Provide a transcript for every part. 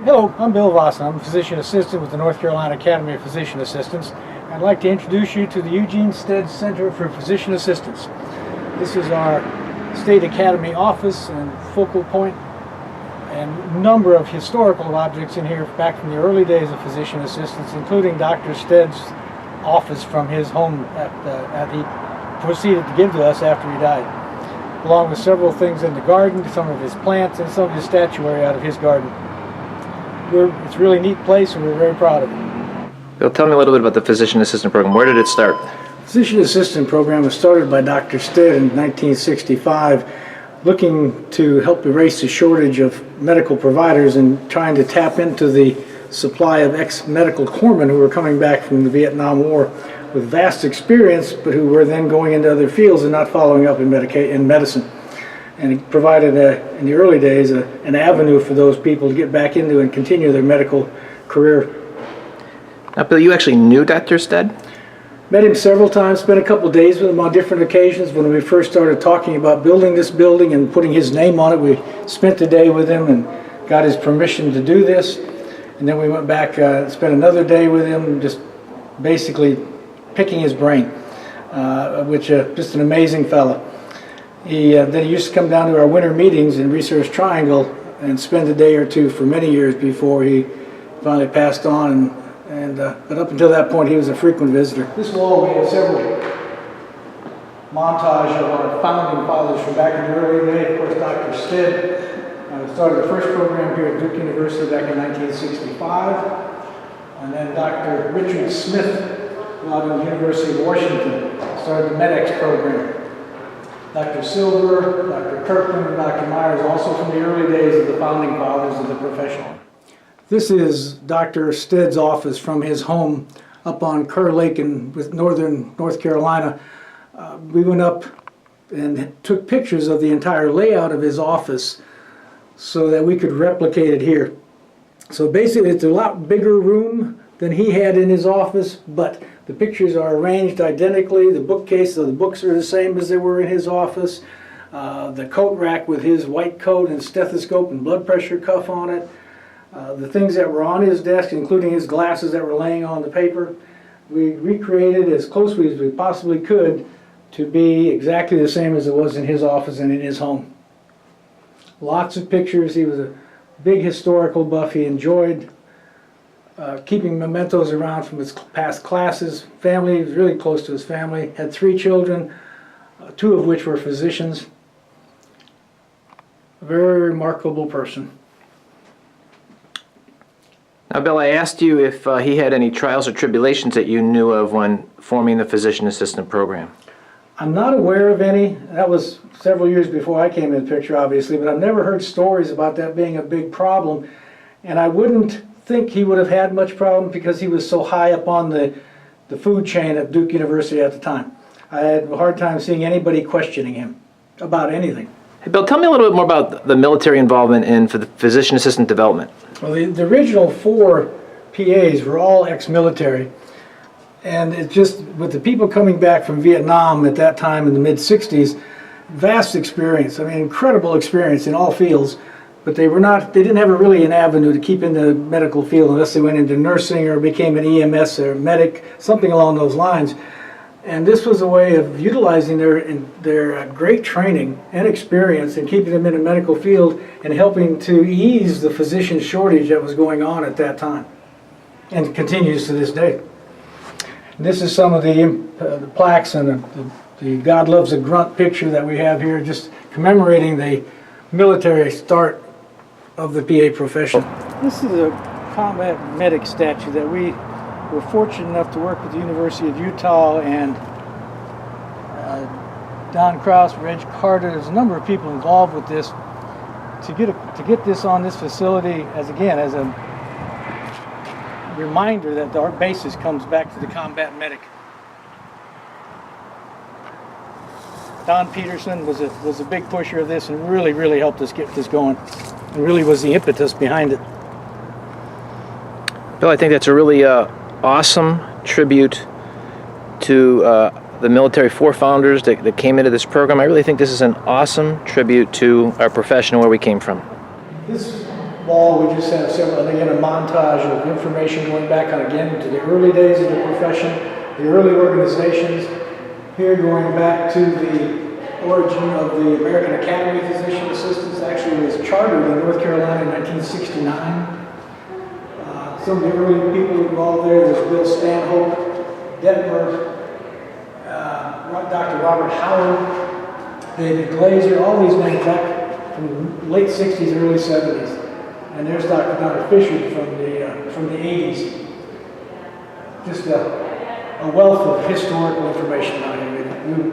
Hello, I'm Bill Voss. I'm a physician assistant with the North Carolina Academy of Physician Assistants. I'd like to introduce you to the Eugene Stead Center for Physician Assistants. This is our State Academy office and focal point, and number of historical objects in here back from the early days of physician assistants, including Dr. Stead's office from his home that he proceeded to give to us after he died, along with several things in the garden, some of his plants, and some of his statuary out of his garden. It's a really neat place, and we're very proud of it. Bill, tell me a little bit about the physician assistant program. Where did it start? The physician assistant program was started by Dr. Stead in 1965, looking to help erase the shortage of medical providers and trying to tap into the supply of ex-medical corpsmen who were coming back from the Vietnam War with vast experience, but who were then going into other fields and not following up in medicine. And it provided, in the early days, an avenue for those people to get back into and continue their medical career. Now, Bill, you actually knew Dr. Stead? Met him several times, spent a couple days with him on different occasions. When we first started talking about building this building and putting his name on it, we spent the day with him and got his permission to do this. And then we went back, spent another day with him, just basically picking his brain, just an amazing fellow. Then he used to come down to our winter meetings in Research Triangle and spend a day or two for many years before he finally passed on. But up until that point, he was a frequent visitor. This wall, we have several montage of our founding fathers from back in the early days. Of course, Dr. Stead started the first program here at Duke University back in 1965. And then Dr. Richard Smith, out of the University of Washington, started the MEDEX program. Dr. Silver, Dr. Kirkland, and Dr. Myers, also from the early days of the founding fathers of the profession. This is Dr. Stead's office from his home up on Kerr Lake in northern North Carolina. We went up and took pictures of the entire layout of his office so that we could replicate it here. So basically it's a lot bigger room than he had in his office, but the pictures are arranged identically. The bookcase of the books are the same as they were in his office. The coat rack with his white coat and stethoscope and blood pressure cuff on it. The things that were on his desk, including his glasses that were laying on the paper, we recreated as closely as we possibly could to be exactly the same as it was in his office and in his home. Lots of pictures. He was a big historical buff. He enjoyed keeping mementos around from his past classes. Family, he was really close to his family. Had 3 children, 2 of which were physicians. A very remarkable person. Now, Bill, I asked you if he had any trials or tribulations that you knew of when forming the physician assistant program. I'm not aware of any. That was several years before I came in the picture, obviously, but I've never heard stories about that being a big problem. And I wouldn't think he would have had much problem because he was so high up on the food chain at Duke University at the time. I had a hard time seeing anybody questioning him about anything. Hey, Bill, tell me a little bit more about the military involvement in the physician assistant development. Well, the original 4 PAs were all ex-military. And it just, with the people coming back from Vietnam at that time in the mid-60s, vast experience, I mean, incredible experience in all fields, but they didn't have really an avenue to keep in the medical field unless they went into nursing or became an EMS or medic, something along those lines. And this was a way of utilizing their great training and experience and keeping them in the medical field and helping to ease the physician shortage that was going on at that time and continues to this day. This is some of the plaques and the God Loves a Grunt picture that we have here, just commemorating the military start of the PA profession. This is a combat medic statue that we were fortunate enough to work with the University of Utah and Don Kraus, Reg Carter. There's a number of people involved with this to get this on this facility as a reminder that our basis comes back to the combat medic. Don Peterson was a big pusher of this and really helped us get this going. It really was the impetus behind it. Bill, I think that's a really awesome tribute to the military forefounders that came into this program. I really think this is an awesome tribute to our profession and where we came from. This wall, we just have several, again, a montage of information going back on, again, to the early days of the profession, the early organizations. Here, going back to the origin of the American Academy of Physician Assistants. Actually, it was chartered in North Carolina in 1969. Some of the early people involved there was Bill Stanhope, Detmer, Dr. Robert Howard, David Glazer, all these names back from the late 60s, early 70s. And there's Dr. Donna Fisher from the 80s. Just a wealth of historical information out here.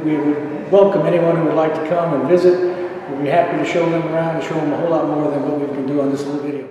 We would welcome anyone who would like to come and visit. We'd be happy to show them around and show them a whole lot more than what we can do on this little video.